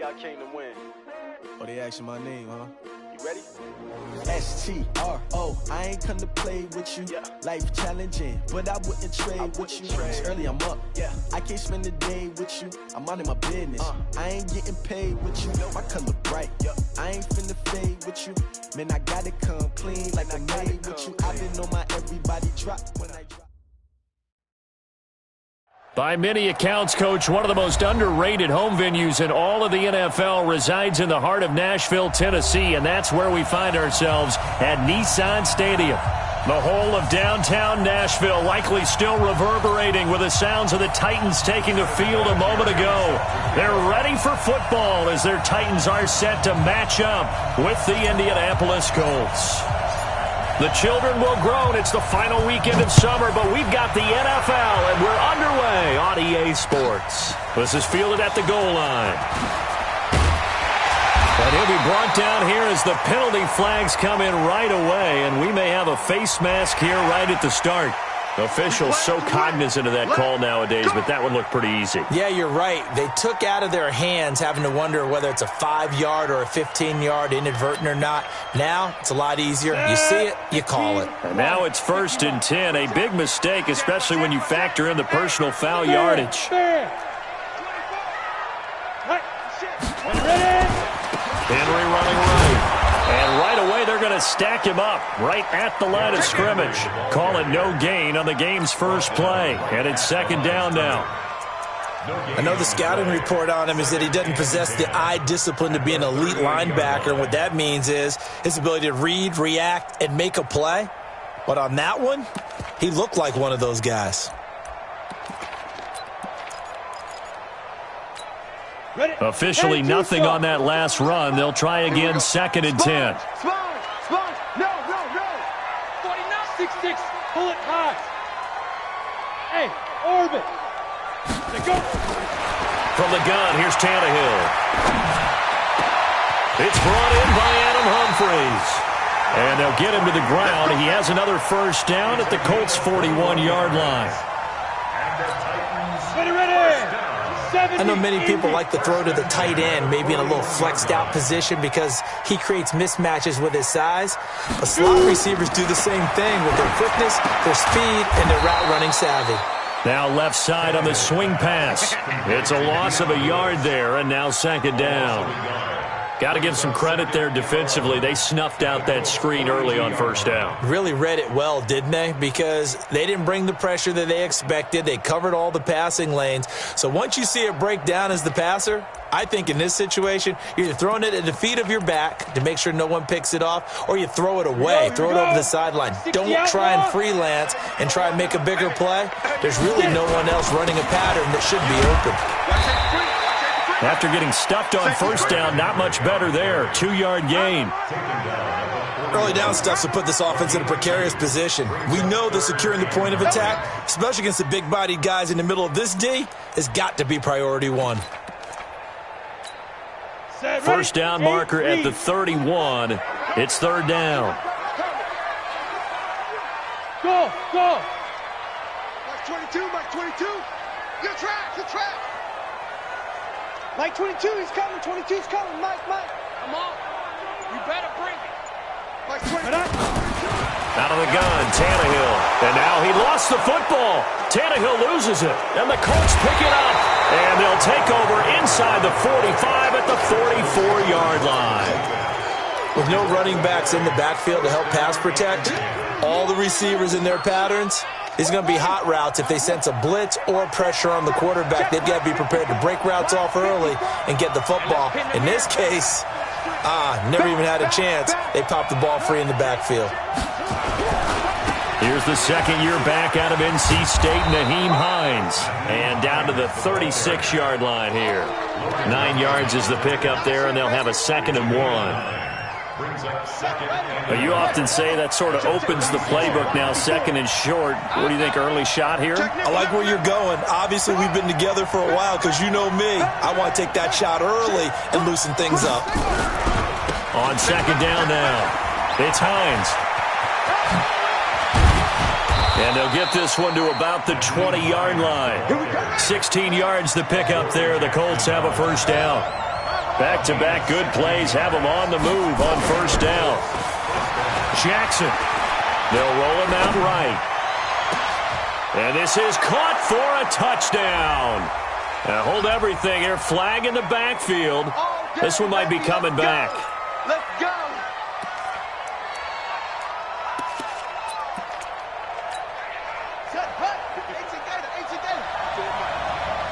I came to win. Oh, they asking my name, huh? You ready? STRO, I ain't come to play with you. Yeah. Life challenging, but I wouldn't trade with you. It's early, I'm up. Yeah. I can't spend the day with you. I'm minding my business. I ain't getting paid with you. My color bright. Yeah. I ain't finna fade with you. Man, I gotta come clean like I made with you. I've been on my everybody drop when I drop. By many accounts, Coach, one of the most underrated home venues in all of the NFL resides in the heart of Nashville, Tennessee, and that's where we find ourselves at Nissan Stadium. The whole of downtown Nashville likely still reverberating with the sounds of the Titans taking the field a moment ago. They're ready for football as their Titans are set to match up with the Indianapolis Colts. The children will groan. It's the final weekend of summer, but we've got the NFL, and we're underway on EA Sports. This is fielded at the goal line. And he'll be brought down here as the penalty flags come in right away, and we may have a face mask here right at the start. Officials so cognizant of that call nowadays, but that one looked pretty easy. Yeah, you're right. They took out of their hands having to wonder whether it's a 5-yard or a 15-yard inadvertent or not. Now, it's a lot easier. You see it, you call it. And now it's 1st and 10. A big mistake, especially when you factor in the personal foul yardage. Henry running right. And right away, they're going to stack him up right at the line of scrimmage. Call it no gain on the game's first play. And it's 2nd down now. I know the scouting report on him is that he doesn't possess the eye discipline to be an elite linebacker. And what that means is his ability to read, react, and make a play. But on that one, he looked like one of those guys. Officially nothing on that last run. They'll try again, 2nd and 10. No. 49-6-6. Pull it high. Hey, orbit. Go. From the gun, here's Tannehill. It's brought in by Adam Humphries. And they'll get him to the ground. He has another 1st down at the Colts' 41-yard line. Ready. I know many people like to throw to the tight end, maybe in a little flexed out position because he creates mismatches with his size. But slot receivers do the same thing with their quickness, their speed, and their route running savvy. Now left side on the swing pass. It's a loss of a yard there, and now 2nd down. Got to give some credit there defensively. They snuffed out that screen early on 1st down. Really read it well, didn't they? Because they didn't bring the pressure that they expected. They covered all the passing lanes. So once you see it break down as the passer, I think in this situation, you're either throwing it at the feet of your back to make sure no one picks it off, or you throw it away, throw it over the sideline. Don't try and freelance and try and make a bigger play. There's really no one else running a pattern that should be open. After getting stuffed on 1st down, not much better there. 2-yard gain. Early down stuff to put this offense in a precarious position. We know that securing the point of attack, especially against the big-bodied guys in the middle of this D, has got to be priority one. 1st down marker at the 31. It's 3rd down. Go. Mike 22. Your track. Mike 22, he's coming. 22's coming. Mike. Come on. You better bring it. Mike 22. Out of the gun, Tannehill. And now he lost the football. Tannehill loses it. And the Colts pick it up. And they'll take over inside the 45 at the 44-yard line. With no running backs in the backfield to help pass protect, all the receivers in their patterns, it's going to be hot routes. If they sense a blitz or pressure on the quarterback, they've got to be prepared to break routes off early and get the football. In this case, never even had a chance. They popped the ball free in the backfield. Here's the 2nd-year back out of NC State, Naheem Hines. And down to the 36-yard line here. 9 yards is the pickup there, and they'll have a 2nd and 1. You often say that sort of opens the playbook now, 2nd and short. What do you think, early shot here? I like where you're going. Obviously, we've been together for a while because you know me. I want to take that shot early and loosen things up. On 2nd down now, it's Hines. And they'll get this one to about the 20-yard line. 16 yards the pickup there. The Colts have a 1st down. Back-to-back good plays have him on the move on first down. Jackson. They'll roll him out right. And this is caught for a touchdown. Now hold everything here. Flag in the backfield. This one might be coming back. Let's go.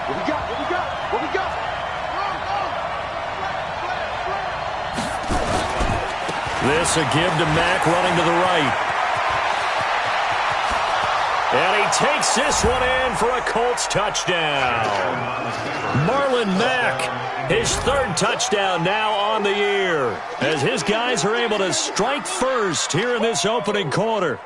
What we got? What we got? What we got? This a give to Mack running to the right. And he takes this one in for a Colts touchdown. Marlon Mack, his third touchdown now on the year, as his guys are able to strike first here in this opening quarter.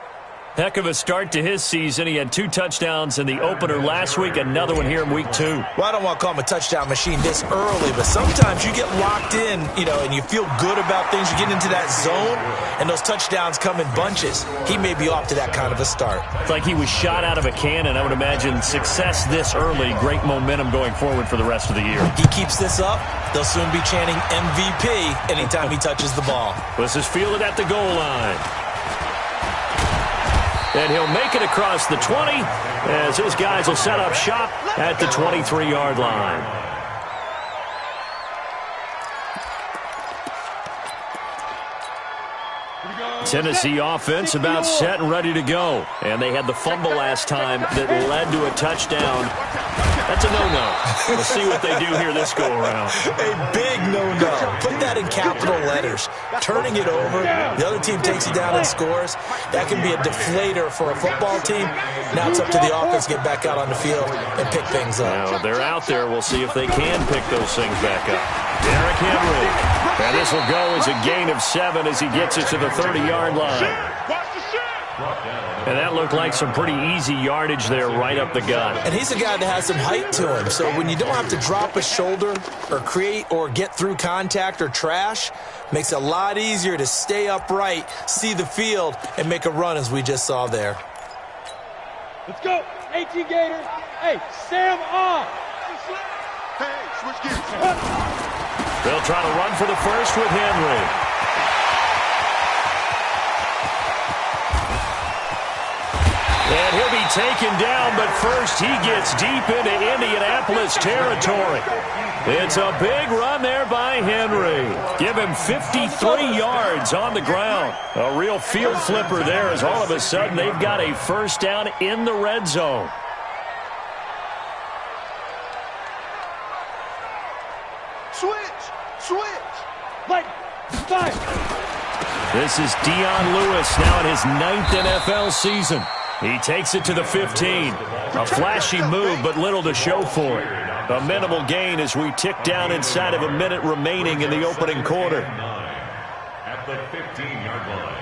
Heck of a start to his season. He had 2 touchdowns in the opener last week, another one here in week 2. Well, I don't want to call him a touchdown machine this early, but sometimes you get locked in, and you feel good about things. You get into that zone, and those touchdowns come in bunches. He may be off to that kind of a start. It's like he was shot out of a cannon. I would imagine success this early, great momentum going forward for the rest of the year. He keeps this up, they'll soon be chanting MVP anytime he touches the ball. This is fielded at the goal line. And he'll make it across the 20 as his guys will set up shop at the 23-yard line. Tennessee offense about set and ready to go. And they had the fumble last time that led to a touchdown. That's a no-no. We'll see what they do here this go-around. A big no-no. Put that in capital letters. Turning it over, the other team takes it down and scores. That can be a deflator for a football team. Now it's up to the offense to get back out on the field and pick things up. Now they're out there. We'll see if they can pick those things back up. Derrick Henry. And this will go as a gain of 7 as he gets it to the 30-yard line. And that looked like some pretty easy yardage there right up the gut. And he's a guy that has some height to him. So when you don't have to drop a shoulder or create or get through contact or trash, makes it a lot easier to stay upright, see the field, and make a run as we just saw there. Let's go. 18 Gators. Hey, Sam off. Hey, switch gears. They'll try to run for the first with Henry. And he'll be taken down, but first he gets deep into Indianapolis territory. It's a big run there by Henry. Give him 53 yards on the ground. A real field flipper there as all of a sudden they've got a first down in the red zone. Switch. Like, five. This is Dion Lewis now in his 9th NFL season. He takes it to the 15. A flashy move, but little to show for it. A minimal gain as we tick down inside of a minute remaining in the opening quarter. At the 15-yard line.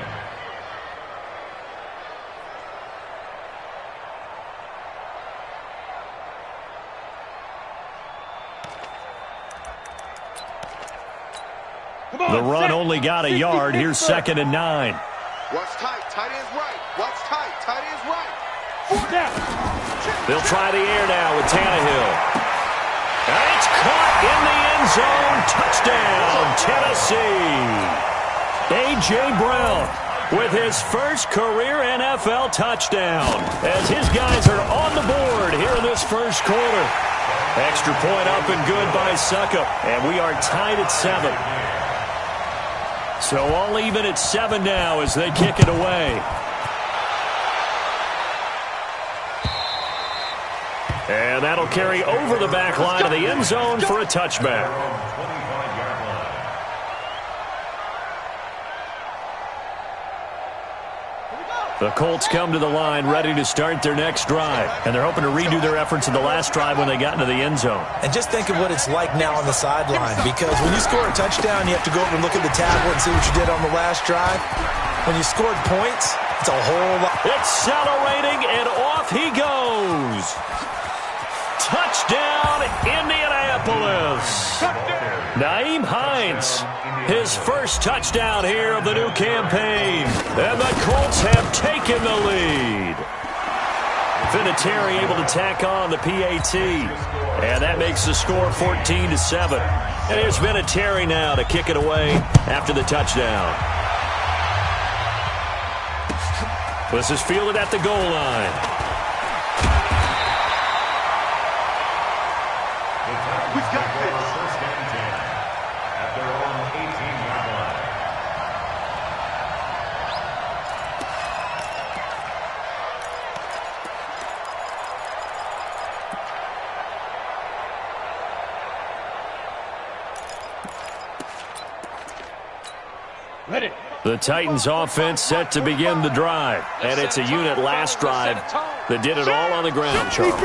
The run only got a yard. Here's 2nd and 9. Watch tight. Tight end's right. Watch tight. Tight end's right. They'll try the air now with Tannehill. And it's caught in the end zone. Touchdown, Tennessee. A.J. Brown with his first career NFL touchdown as his guys are on the board here in this first quarter. Extra point up and good by Suckup. And we are tied at 7. So all even at 7 now as they kick it away. And that'll carry over the back line of the end zone for a touchback. The Colts come to the line ready to start their next drive. And they're hoping to redo their efforts in the last drive when they got into the end zone. And just think of what it's like now on the sideline. Because when you score a touchdown, you have to go over and look at the tablet and see what you did on the last drive. When you scored points, it's a whole lot. Accelerating, and off he goes. Touchdown, Indianapolis. Nyheim Hines, his first touchdown here of the new campaign. And the Colts have taken the lead. Vinatieri able to tack on the PAT. And that makes the score 14-7. And here's Vinatieri now to kick it away after the touchdown. This is fielded at the goal line. We've got first and 10 at their own 18-yard line. Ready. The Titans offense set to begin the drive. And it's a unit last drive that did it all on the ground, Charles.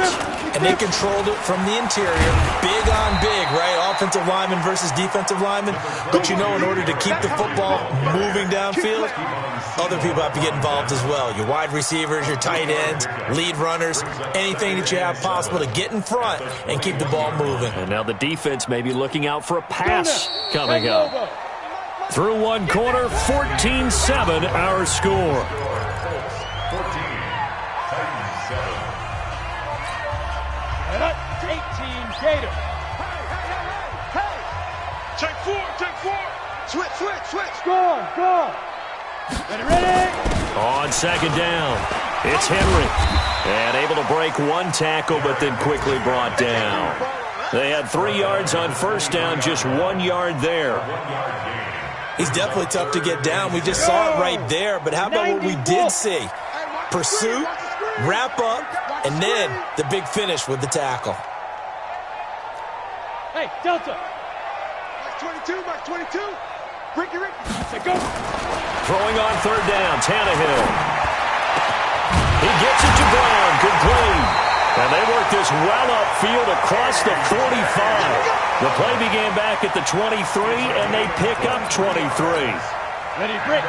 And they controlled it from the interior. Big on big, right? Offensive lineman versus defensive lineman. But you know, in order to keep the football moving downfield, other people have to get involved as well. Your wide receivers, your tight ends, lead runners, anything that you have possible to get in front and keep the ball moving. And now the defense may be looking out for a pass coming up. Through one quarter, 14-7 our score. 14, Titans 7. 18 Gator. Check four. Switch. Score. Ready. On second down, it's Henry. And able to break one tackle, but then quickly brought down. They had 3 yards on first down, just 1 yard there. He's definitely tough to get down. We just saw it right there. But how about what we did see? Pursuit, wrap up, and then the big finish with the tackle. Hey, Delta. Max 22. Ricky. Say go. Throwing on third down, Tannehill. He gets it to Brown, good play. And they work this well upfield across the 45. The play began back at the 23, and they pick up 23. Ready, break.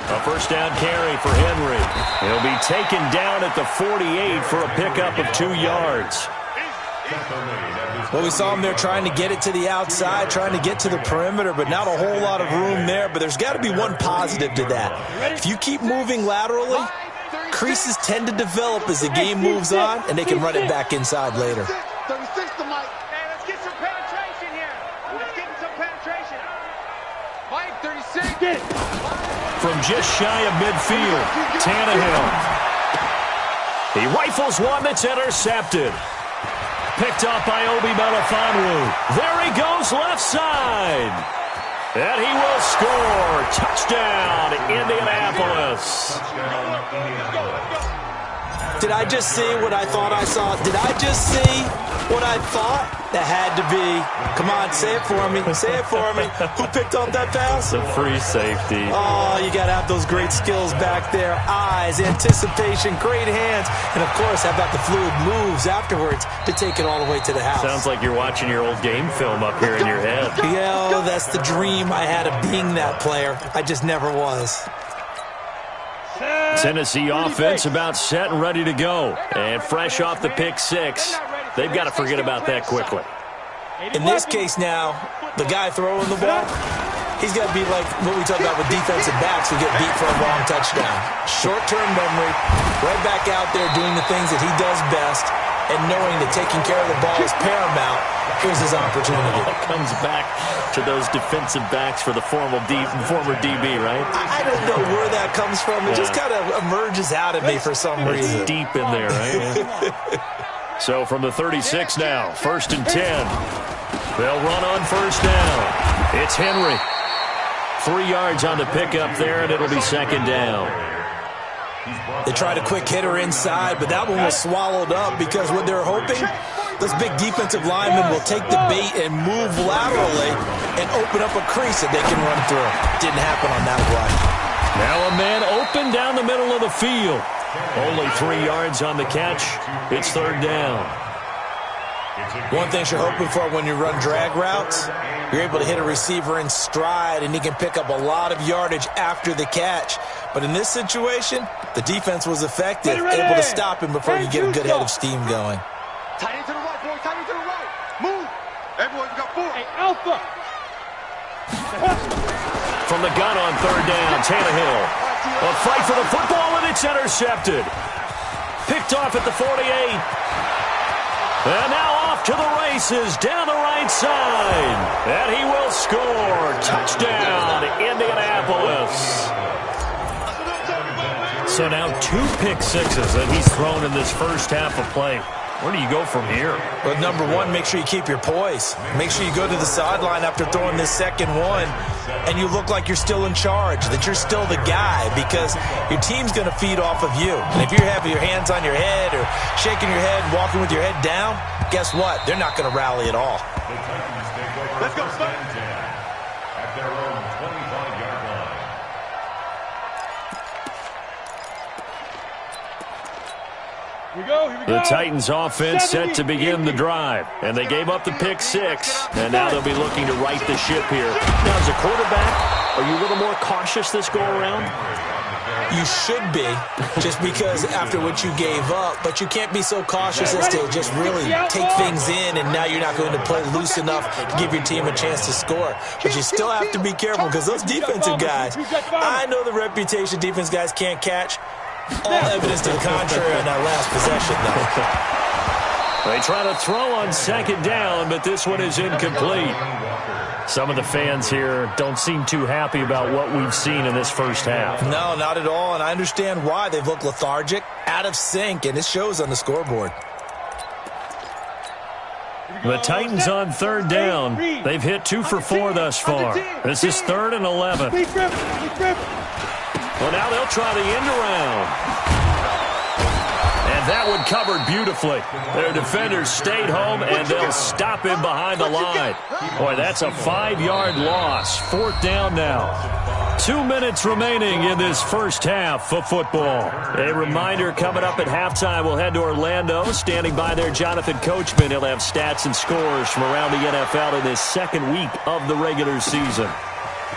A first down carry for Henry. He'll be taken down at the 48 for a pickup of 2 yards. Well, we saw him there trying to get it to the outside, trying to get to the perimeter, but not a whole lot of room there. But there's got to be one positive to that. If you keep moving laterally, creases tend to develop as the game moves on, and they can run it back inside later. 36 to Mike. Hey, let's get some penetration here. Let's get some penetration. Mike, 36. From just shy of midfield, Tannehill. He rifles one that's intercepted. Picked up by Obi Melifonwu. There he goes left side. And he will score. Touchdown, Indianapolis. Did I just see what I thought I saw? Did I just see what I thought? That had to be. Come on, say it for me. Say it for me. Who picked up that pass? The free safety. Oh, you got to have those great skills back there. Eyes, anticipation, great hands. And, of course, how about the fluid moves afterwards to take it all the way to the house? Sounds like you're watching your old game film up here in your head. Yeah, that's the dream I had of being that player. I just never was. Tennessee offense about set and ready to go. And fresh off the pick six, they've got to forget about that quickly. In this case now, the guy throwing the ball, he's got to be like what we talk about with defensive backs who get beat for a long touchdown. Short-term memory, right back out there doing the things that he does best, and knowing that taking care of the ball is paramount. Here's his opportunity. It comes back to those defensive backs for the former DB, right? I don't know where that comes from. It just kind of emerges out of me for some reason. It's deep in there, right? So from the 36 now, 1st and 10. They'll run on first down. It's Henry. 3 yards on the pickup there, and it'll be second down. They tried a quick hitter inside, but that one was swallowed up because what they're hoping, those big defensive linemen will take the bait and move laterally and open up a crease that they can run through. Didn't happen on that play. Now a man open down the middle of the field. Only 3 yards on the catch. It's third down. One thing you're hoping for when you run drag routes, you're able to hit a receiver in stride, and he can pick up a lot of yardage after the catch. But in this situation, the defense was effective, able to stop him before you get a good head of steam going. Tight end to the right, boy. Tight end to the right. Move. Everyone, we got 4. Hey, Alpha. from the gun on third down. Tannehill. A fight for the football, and it's intercepted. Picked off at the 48. And now off to the races down the right side. And he will score. Touchdown, Indianapolis. So now 2 pick sixes that he's thrown in this first half of play. Where do you go from here? Well, number one, make sure you keep your poise. Make sure you go to the sideline after throwing this second one, and you look like you're still in charge, that you're still the guy, because your team's going to feed off of you. And if you're having your hands on your head or shaking your head, walking with your head down, guess what? They're not going to rally at all. Let's go, at their own 25-yard line. Here we go. The Titans offense set to begin the drive. And they gave up the pick 6. And now they'll be looking to right the ship here. Now, as a quarterback, are you a little more cautious this go-around? You should be, just because after what you gave up. But you can't be so cautious as to just really take things in, and now you're not going to play loose enough to give your team a chance to score. But you still have to be careful, because those defensive guys, I know the reputation defense guys can't catch. All evidence to the contrary on that last possession, though. They try to throw on second down, but this one is incomplete. Some of the fans here don't seem too happy about what we've seen in this first half. No, not at all, and I understand why. They've looked lethargic, out of sync, and it shows on the scoreboard. The Titans on third down. They've hit 2 for 4 thus far. This is 3rd and 11. Well, now they'll try the end around. And that one covered beautifully. Their defenders stayed home, and they'll stop him behind the line. Boy, that's a 5-yard loss. 4th down now. 2 minutes remaining in this first half of football. A reminder, coming up at halftime, we'll head to Orlando. Standing by there, Jonathan Coachman. He'll have stats and scores from around the NFL in this second week of the regular season.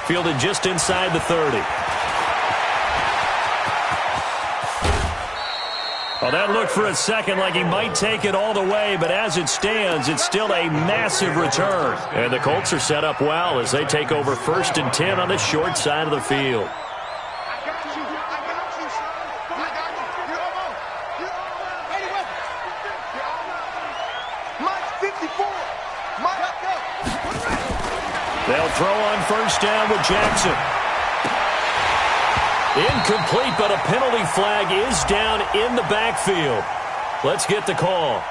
Fielded just inside the 30. Well, that looked for a second like he might take it all the way, but as it stands, it's still a massive return. And the Colts are set up well as they take over 1st and 10 on the short side of the field. They'll throw on 1st down with Jackson. Incomplete, but a penalty flag is down in the backfield. Let's get the call.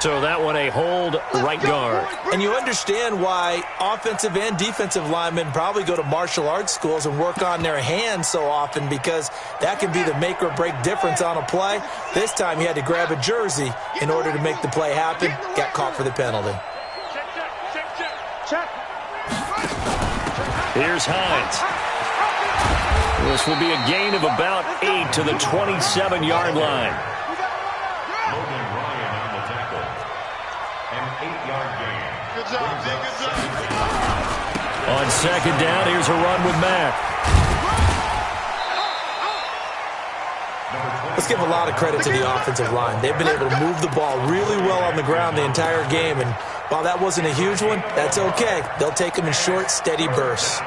So that one a hold, right guard. And you understand why offensive and defensive linemen probably go to martial arts schools and work on their hands so often, because that can be the make or break difference on a play. This time he had to grab a jersey in order to make the play happen. Got caught for the penalty. Here's Hines. This will be a gain of about 8 to the 27-yard line. Logan Ryan on the tackle. An 8-yard gain. Good job, D. Good job. On second down, here's a run with Mack. Let's give a lot of credit to the offensive line. They've been able to move the ball really well on the ground the entire game, and while that wasn't a huge one, that's okay. They'll take them in short, steady bursts.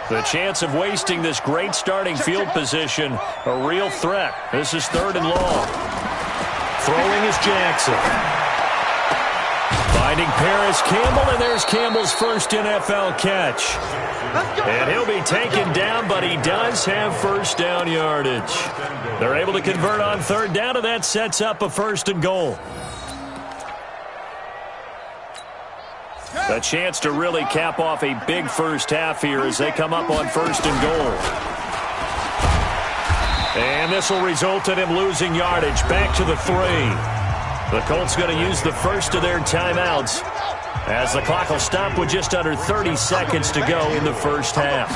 The chance of wasting this great starting field position, a real threat. This is 3rd and long. Throwing is Jackson. Finding Paris Campbell, and there's Campbell's first NFL catch. And he'll be taken down, but he does have 1st down yardage. They're able to convert on 3rd down, and that sets up a 1st and goal. A chance to really cap off a big first half here as they come up on 1st and goal. And this will result in him losing yardage back to the 3. The Colts going to use the first of their timeouts as the clock will stop with just under 30 seconds to go in the first half.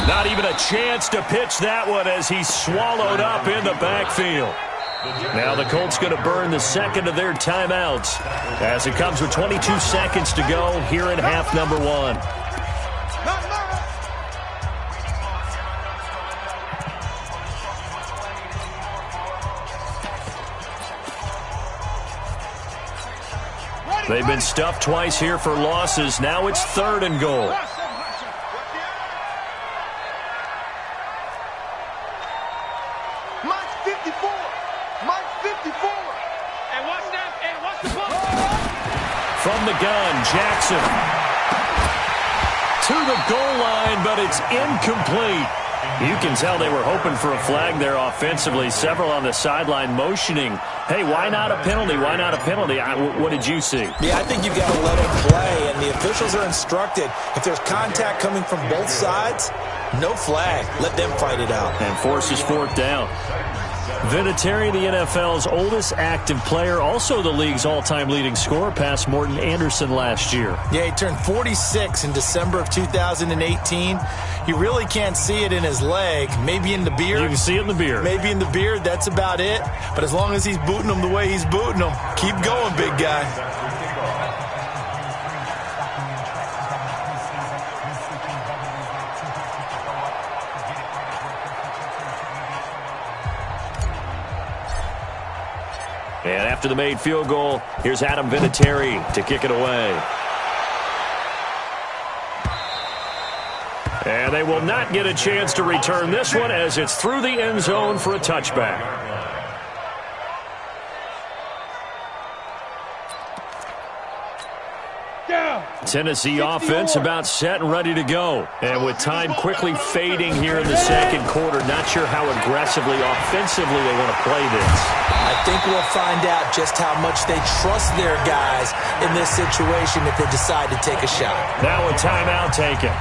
Not even a chance to pitch that one as he's swallowed up in the backfield. Now the Colts going to burn the second of their timeouts as it comes with 22 seconds to go here in half number 1. They've been stuffed twice here for losses. Now it's 3rd and goal. Mike's 54. Mike's 54. And watch that. And watch the ball. From the gun, Jackson. To the goal line, but it's incomplete. You can tell they were hoping for a flag there offensively. Several on the sideline motioning. Hey, why not a penalty? Why not a penalty? What did you see? Yeah, I think you've got to let them play, and the officials are instructed. If there's contact coming from both sides, no flag. Let them fight it out. And forces 4th down. Vinatieri, the NFL's oldest active player, also the league's all-time leading scorer, past Morton Anderson last year. Yeah, he turned 46 in December of 2018. You really can't see it in his leg. Maybe in the beard. You can see it in the beard. Maybe in the beard. That's about it. But as long as he's booting them the way he's booting them, keep going, big guy. And after the made field goal, here's Adam Vinatieri to kick it away. And they will not get a chance to return this one as it's through the end zone for a touchback. Tennessee offense about set and ready to go. And with time quickly fading here in the second quarter, not sure how aggressively, offensively they want to play this. I think we'll find out just how much they trust their guys in this situation if they decide to take a shot. Now a timeout taken.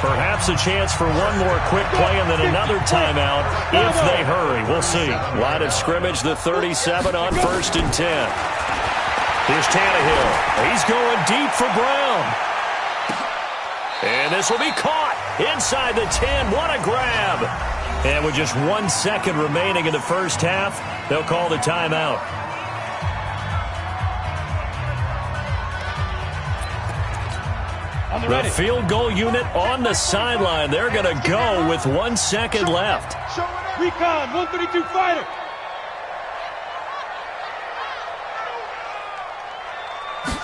Perhaps a chance for one more quick play and then another timeout if they hurry. We'll see. Line of scrimmage, the 37 on 1st and 10. Here's Tannehill. He's going deep for Brown. And this will be caught inside the 10. What a grab. And with just 1 second remaining in the first half, they'll call the timeout. The field goal unit on the sideline. They're going to go with 1 second left. Recon, 132 fighter.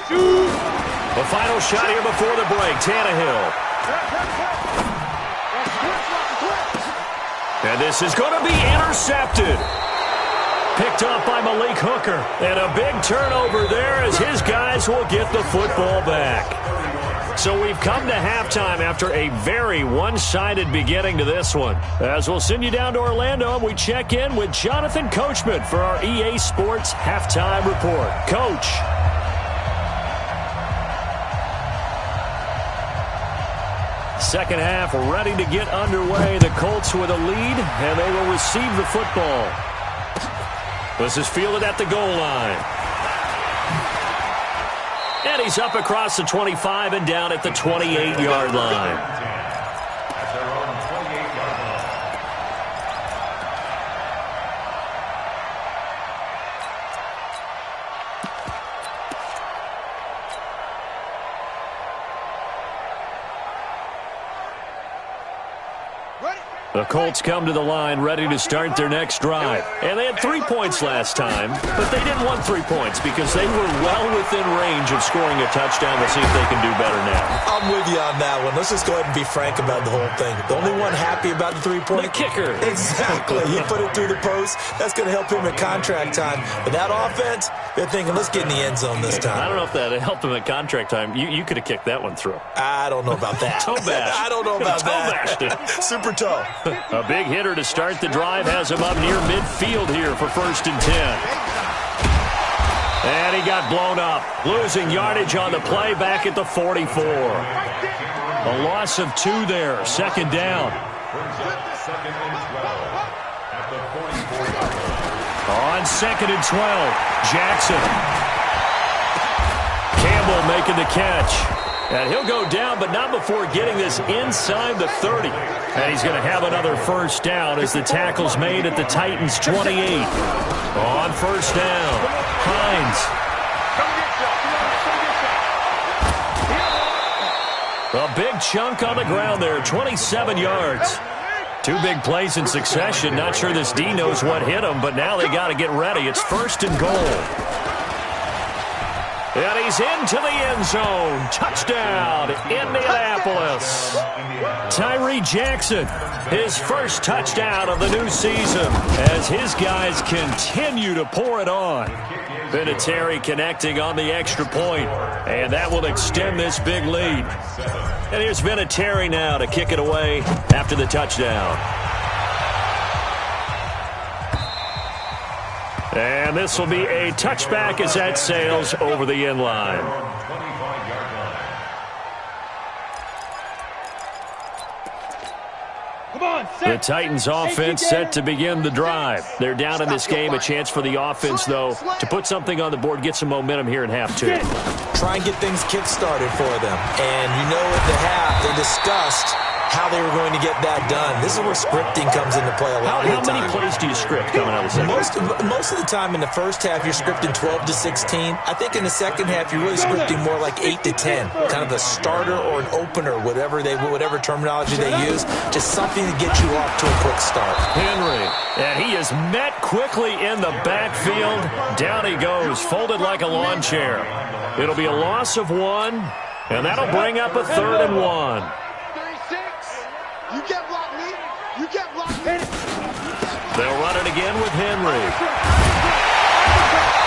The final shot here before the break. Tannehill. And this is going to be intercepted. Picked up by Malik Hooker. And a big turnover there as his guys will get the football back. So we've come to halftime after a very one-sided beginning to this one. As we'll send you down to Orlando, we check in with Jonathan Coachman for our EA Sports Halftime Report. Coach. Second half ready to get underway. The Colts with a lead, and they will receive the football. This is fielded at the goal line. And he's up across the 25 and down at the 28-yard line. At their own 28-yard line. The Colts come to the line ready to start their next drive. And they had 3 points last time, but they didn't want 3 points because they were well within range of scoring a touchdown. We'll see if they can do better now. I'm with you on that one. Let's just go ahead and be frank about the whole thing. The only one happy about the 3-point? The kicker. Exactly. He put it through the post. That's going to help him at contract time. But that offense, they're thinking, let's get in the end zone this time. I don't know if that helped him at contract time. You could have kicked that one through. I don't know about that. Toe bash. I don't know about toe that. Bashed it. Super toe. A big hitter to start the drive has him up near midfield here for 1st and 10. And he got blown up. Losing yardage on the play back at the 44. A loss of 2 there. 2nd down. Second and 12 at the 44-yard line. On 2nd and 12, Jackson. Campbell making the catch. And he'll go down, but not before getting this inside the 30. And he's going to have another first down as the tackle's made at the Titans' 28. On first down, Hines. A big chunk on the ground there, 27 yards. 2 big plays in succession. Not sure this D knows what hit him, but now they got to get ready. It's 1st and goal. And he's into the end zone. Touchdown, Indianapolis. Tyree Jackson, his first touchdown of the new season as his guys continue to pour it on. Vinatieri connecting on the extra point, and that will extend this big lead. And here's Vinatieri now to kick it away after the touchdown. And this will be a touchback as that sails over the end line. The Titans offense set to begin the drive. They're down in this game. A chance for the offense, though, to put something on the board, get some momentum here in half two. Try and get things kick-started for them. And you know at the half, they discussed how they were going to get that done. This is where scripting comes into play a lot of the time. How many plays do you script coming out of the second? Most of the time in the first half, you're scripting 12 to 16. I think in the second half, you're really scripting more like 8 to 10. Kind of a starter or an opener, whatever terminology they use. Just something to get you off to a quick start. Henry, and he is met quickly in the backfield. Down he goes, folded like a lawn chair. It'll be a loss of 1, and that'll bring up a 3rd and 1. You get blocked, me. You get blocked, me. They'll run it again with Henry.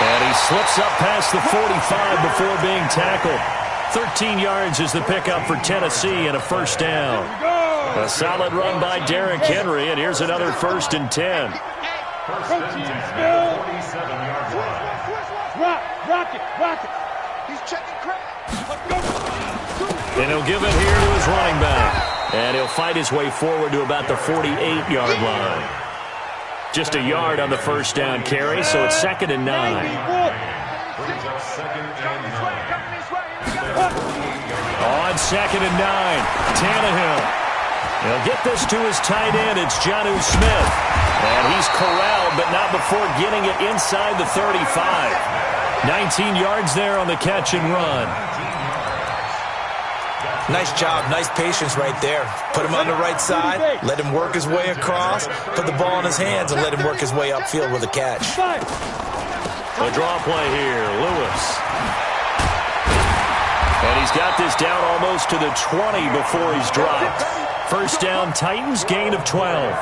And he slips up past the 45 before being tackled. 13 yards is the pickup for Tennessee and a first down. A solid run by Derrick Henry, and here's another 1st and 10. Rock it. He's checking crap. And he'll give it here to his running back. And he'll fight his way forward to about the 48-yard line. Just a yard on the first down carry, so it's 2nd and 9. On 2nd and 9, Tannehill. He'll get this to his tight end. It's Jonnu Smith. And he's corralled, but not before getting it inside the 35. 19 yards there on the catch and run. Nice job, nice patience right there. Put him on the right side, let him work his way across, put the ball in his hands, and let him work his way upfield with a catch. A draw play here, Lewis. And he's got this down almost to the 20 before he's dropped. First down, Titans, gain of 12.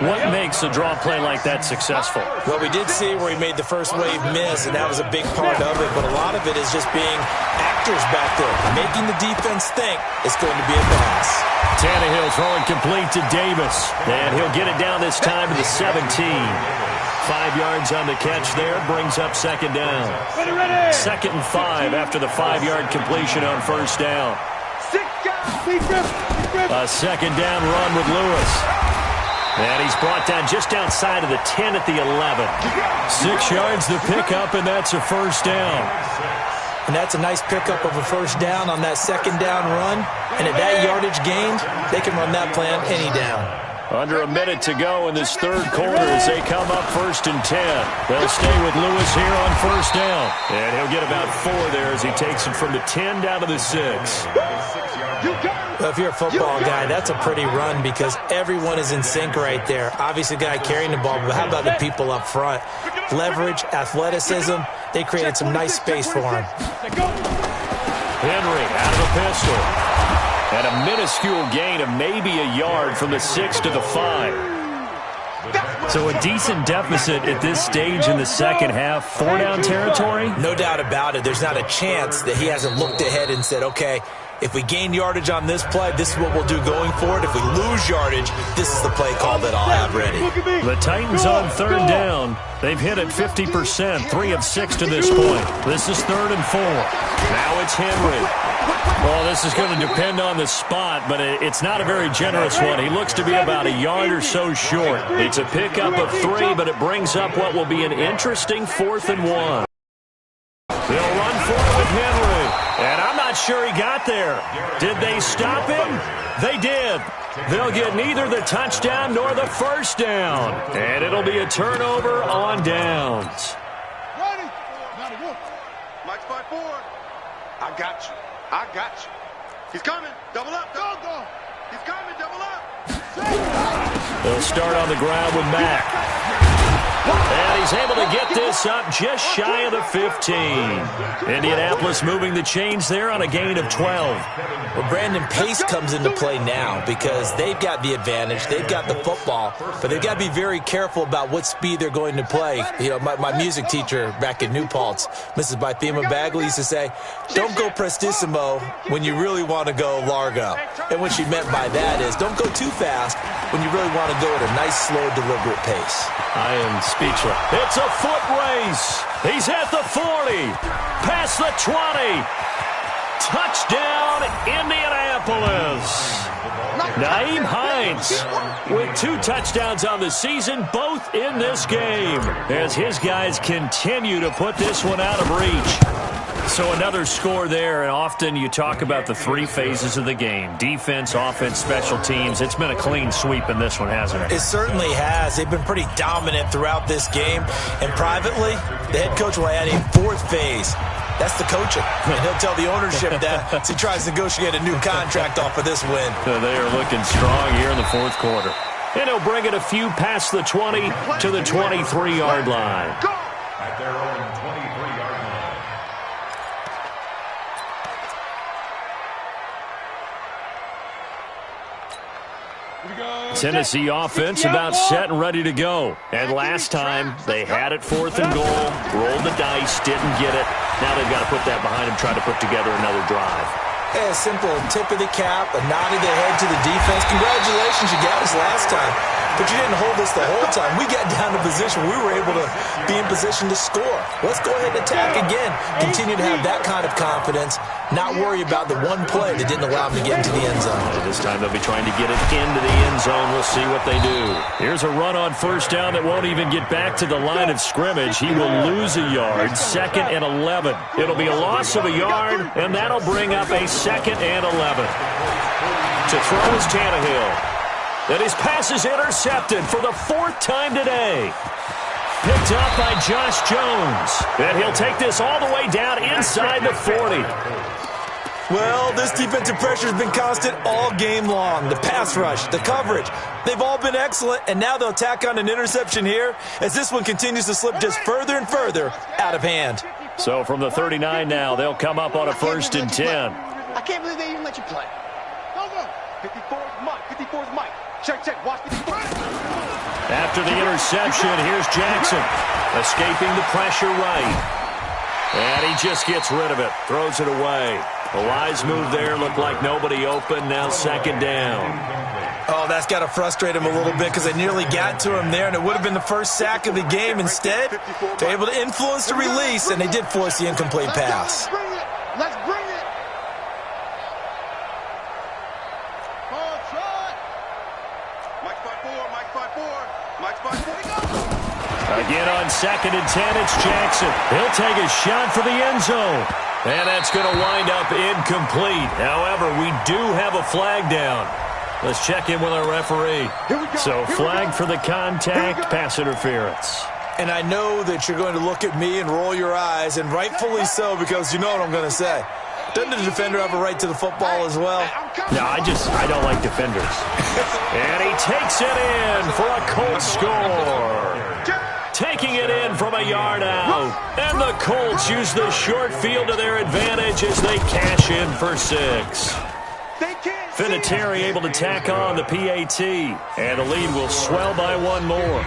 What makes a draw play like that successful? Well, we did see where he made the first wave miss, and that was a big part of it, but a lot of it is just being actors back there, making the defense think it's going to be a pass. Tannehill throwing complete to Davis, and he'll get it down this time to the 17. 5 yards on the catch there, brings up 2nd down. 2nd and 5 after the 5-yard completion on first down. A 2nd down run with Lewis. And he's brought down just outside of the 10 at the 11. 6 yards the pickup, and that's a first down. And that's a nice pickup of a first down on that 2nd down run. And at that yardage gained, they can run that plan any down. Under a minute to go in this 3rd quarter as they come up 1st and 10. They'll stay with Lewis here on first down. And he'll get about 4 there as he takes it from the 10 down to the 6. Well, if you're a football guy, that's a pretty run because everyone is in sync right there. Obviously, the guy carrying the ball, but how about the people up front? Leverage, athleticism, they created some nice space for him. Henry out of the pistol. And a minuscule gain of maybe a yard from the 6 to the 5. So a decent deficit at this stage in the second half. 4-down territory? No doubt about it. There's not a chance that he hasn't looked ahead and said, okay, if we gain yardage on this play, this is what we'll do going forward. If we lose yardage, this is the play call that I'll have ready. The Titans on 3rd down. They've hit it 50%, 3 of 6 to this point. This is 3rd and 4. Now it's Henry. Well, this is going to depend on the spot, but it's not a very generous one. He looks to be about a yard or so short. It's a pickup of 3, but it brings up what will be an interesting 4th and 1. They'll run for it with Henry. And I'm not sure he got there. Did they stop him? They did. They'll get neither the touchdown nor the first down. And it'll be a turnover on downs. Ready. Mike's by 4. I got you. He's coming. Double up. Go. He's coming. Double up. They'll start on the ground with Mack. And he's able to get this up just shy of the 15. Indianapolis moving the chains there on a gain of 12. Well, Brandon, pace comes into play now because they've got the advantage. They've got the football, but they've got to be very careful about what speed they're going to play. You know, my music teacher back in New Paltz, Mrs. Bythema Bagley, used to say, don't go prestissimo when you really want to go largo. And what she meant by that is don't go too fast when you really want to go at a nice, slow, deliberate pace. I am speechless. It's a foot race. He's at the 40, past the 20. Touchdown, Indianapolis. Nyheim Hines with 2 touchdowns on the season, both in this game, as his guys continue to put this one out of reach. So another score there, and often you talk about the 3 phases of the game: defense, offense, special teams. It's been a clean sweep in this one, hasn't it? It certainly has. They've been pretty dominant throughout this game. And privately, the head coach will add a 4th phase. That's the coaching. And he'll tell the ownership that as he tries to negotiate a new contract off of this win. They are looking strong here in the 4th quarter. And he'll bring it a few past the 20 to the 23-yard line. At their own 23-yard line. Tennessee offense about set and ready to go. And last time, they had it 4th and goal, rolled the dice, didn't get it. Now they've got to put that behind them, try to put together another drive. A simple tip of the cap, a nod of the head to the defense. Congratulations, you got us last time. But you didn't hold us the whole time. We got down to position. We were able to be in position to score. Let's go ahead and attack again. Continue to have that kind of confidence. Not worry about the one play that didn't allow them to get into the end zone. This time they'll be trying to get it into the end zone. We'll see what they do. Here's a run on 1st down that won't even get back to the line of scrimmage. He will lose a yard. 2nd and 11. It'll be a loss of a yard, and that'll bring up a 2nd and 11. To throw is Tannehill. And his pass is intercepted for the 4th time today. Picked up by Josh Jones. And he'll take this all the way down inside the 40. Well, this defensive pressure has been constant all game long. The pass rush, the coverage, they've all been excellent, and now they'll tack on an interception here as this one continues to slip just further and further out of hand. So from the 39 now, they'll come up on a 1st and 10. I can't believe they even let you play. Go, go. 54's Mike. 54's Mike. Check, check. Watch 54. After the interception, here's Jackson. Escaping the pressure right. And he just gets rid of it. Throws it away. A wise move there. Looked like nobody open. Now 2nd down. Oh, that's got to frustrate him a little bit because they nearly got to him there, and it would have been the first sack of the game. Instead, they're able to influence the release, and they did force the incomplete pass. Let's bring it. Mike's by 4. Mike's by 4. Mike's by 4. Again on 2nd and 10, it's Jackson. He'll take a shot for the end zone. And that's going to wind up incomplete. However, we do have a flag down. Let's check in with our referee. So flag for the contact, pass interference. And I know that you're going to look at me and roll your eyes, and rightfully so, because you know what I'm going to say. Doesn't the defender have a right to the football as well? No, I don't like defenders. And he takes it in for a Colts score. Taking it in from a yard out. And the Colts use the short field to their advantage as they cash in for 6. Vinatieri able to tack on the PAT. And the lead will swell by 1 more.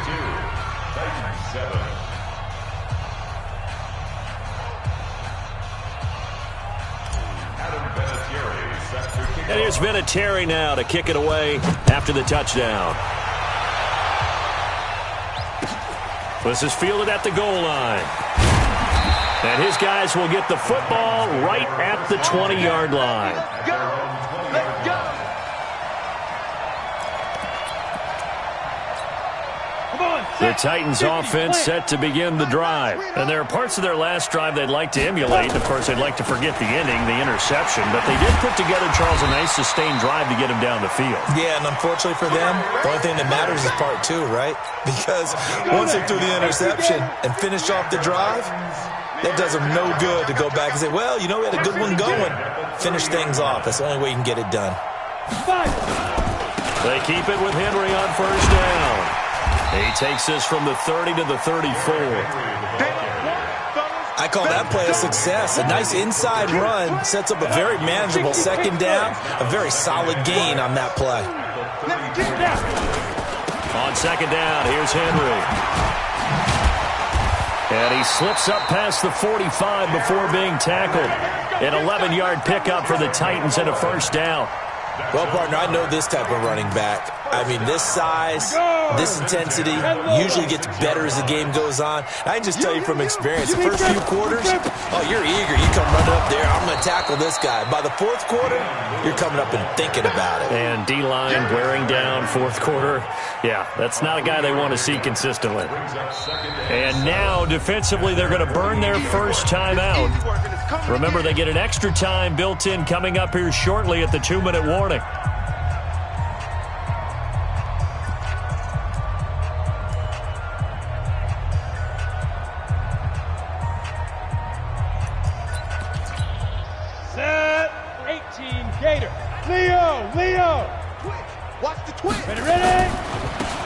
And here's Vinatieri now to kick it away after the touchdown. This is fielded at the goal line. And his guys will get the football right at the 20-yard line. Let's go. The Titans offense set to begin the drive. And there are parts of their last drive they'd like to emulate. Of course, they'd like to forget the ending, the interception. But they did put together, Charles, a nice sustained drive to get him down the field. Yeah, and unfortunately for them, the only thing that matters is part 2, right? Because once they threw the interception and finished off the drive, that does them no good to go back and say, well, you know, we had a good one going. Finish things off. That's the only way you can get it done. They keep it with Henry on 1st down. He takes this from the 30 to the 34. I call that play a success. A nice inside run sets up a very manageable second down. A very solid gain on that play. On second down, here's Henry. And he slips up past the 45 before being tackled. An 11-yard pickup for the Titans and a first down. Well, partner, I know this type of running back. I mean, this size, this intensity usually gets better as the game goes on. I can just tell you from experience, the first few quarters, oh, you're eager. You come running up there, I'm going to tackle this guy. By the fourth quarter, you're coming up and thinking about it. And D-line wearing down fourth quarter. Yeah, that's not a guy they want to see consistently. And now, defensively, they're going to burn their first time out. Remember, they get an extra time built in coming up here shortly at the 2-minute warning. Set 18 Gator. Leo. Watch the twist. Ready.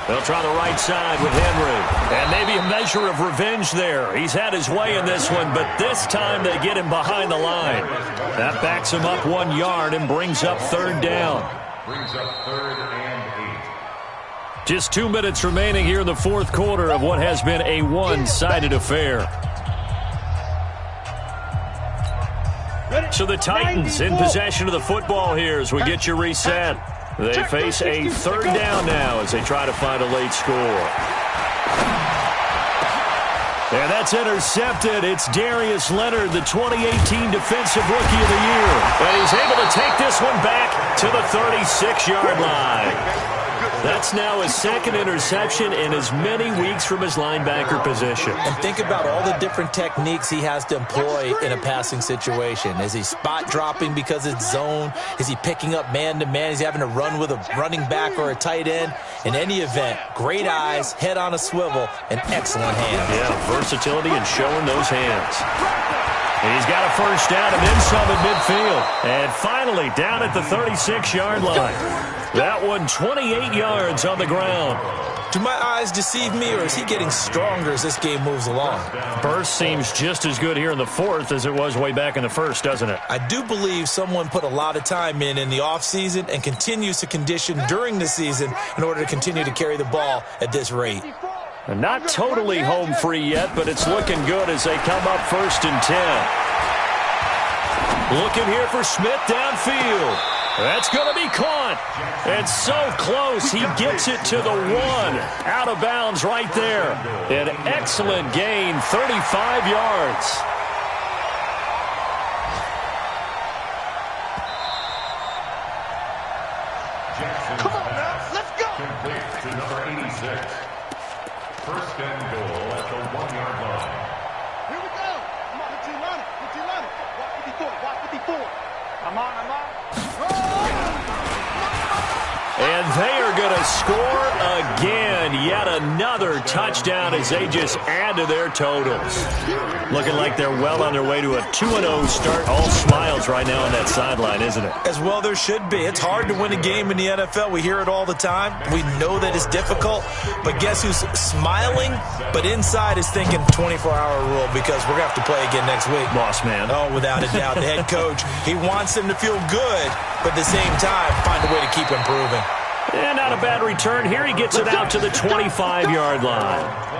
They'll try the right side with Henry. And maybe a measure of revenge there. He's had his way in this one, but this time they get him behind the line. That backs him up 1 yard and brings up third down. Brings up 3rd and 8. Just 2 minutes remaining here in the fourth quarter of what has been a one-sided affair. So the Titans in possession of the football here as we get you reset. They face a third down now as they try to find a late score. And that's intercepted. It's Darius Leonard, the 2018 Defensive Rookie of the Year. And he's able to take this one back to the 36-yard line. That's now his second interception in as many weeks from his linebacker position. And think about all the different techniques he has to employ in a passing situation. Is he spot dropping because it's zone? Is he picking up man-to-man? Is he having to run with a running back or a tight end? In any event, great eyes, head on a swivel, and excellent hands. Yeah, versatility and showing those hands. He's got a first down and then some at midfield. And finally, down at the 36-yard line. That one 28 yards on the ground. Do my eyes deceive me, or is he getting stronger as this game moves along? Burst seems just as good here in the fourth as it was way back in the first, doesn't it? I do believe someone put a lot of time in the offseason and continues to condition during the season in order to continue to carry the ball at this rate. And not totally home free yet, but it's looking good as they come up 1st and 10. Looking here for Smith downfield. That's going to be caught. And so close, he gets it to the 1. Out of bounds right there. An excellent gain, 35 yards. Come on now, let's go. Complete to number 86. 1st and goal at the 1-yard line. Here we go. Come on, put your line. Watch 54. I'm on. And they are going to score again. Yet another touchdown as they just add to their totals. Looking like they're well on their way to a 2-0 start. All smiles right now on that sideline, isn't it? As well there should be. It's hard to win a game in the NFL. We hear it all the time. We know that it's difficult. But guess who's smiling? But inside is thinking 24-hour rule because we're going to have to play again next week. Boss man. Oh, without a doubt. The head coach, he wants them to feel good, but at the same time, find a way to keep improving. And not a bad return. Here he gets it out to the 25-yard line.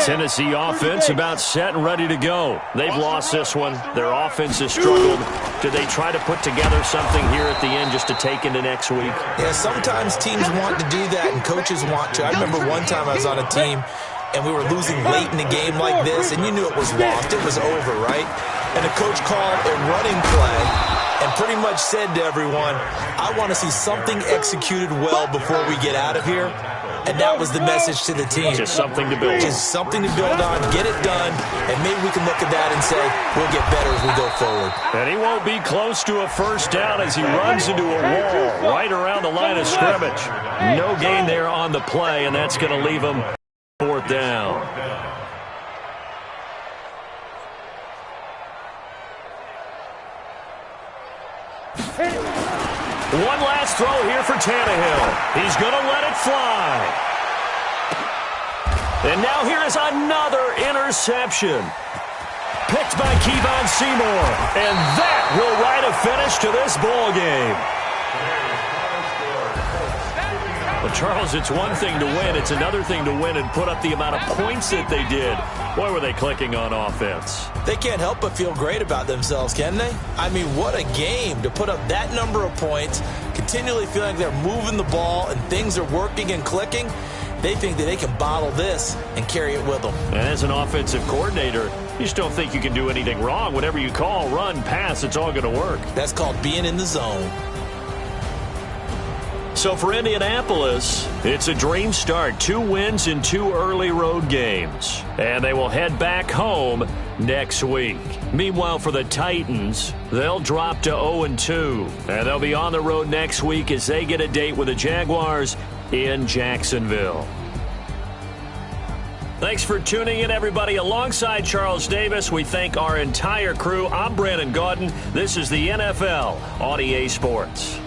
Tennessee offense about set and ready to go. They've lost this one. Their offense has struggled. Do they try to put together something here at the end just to take into next week? Yeah, sometimes teams want to do that and coaches want to. I remember one time I was on a team and we were losing late in a game like this, and you knew it was lost. It was over, right? And the coach called a running play and pretty much said to everyone, I want to see something executed well before we get out of here. And that was the message to the team. Just something to build. Just something to build on, get it done, and maybe we can look at that and say, we'll get better as we go forward. And he won't be close to a first down as he runs into a wall right around the line of scrimmage. No gain there on the play, and that's going to leave him fourth down. One last throw here for Tannehill. He's going to let it fly. And now here is another interception. Picked by Kevon Seymour. And that will write a finish to this ball game. Well, Charles, it's one thing to win. It's another thing to win and put up the amount of points that they did. Boy, were they clicking on offense. They can't help but feel great about themselves, can they? I mean, what a game to put up that number of points, continually feeling like they're moving the ball and things are working and clicking. They think that they can bottle this and carry it with them. And as an offensive coordinator, you just don't think you can do anything wrong. Whatever you call, run, pass, it's all going to work. That's called being in the zone. So for Indianapolis, it's a dream start. 2 wins in 2 early road games. And they will head back home next week. Meanwhile, for the Titans, they'll drop to 0-2. And they'll be on the road next week as they get a date with the Jaguars in Jacksonville. Thanks for tuning in, everybody. Alongside Charles Davis, we thank our entire crew. I'm Brandon Gaudin. This is the NFL on EA Sports.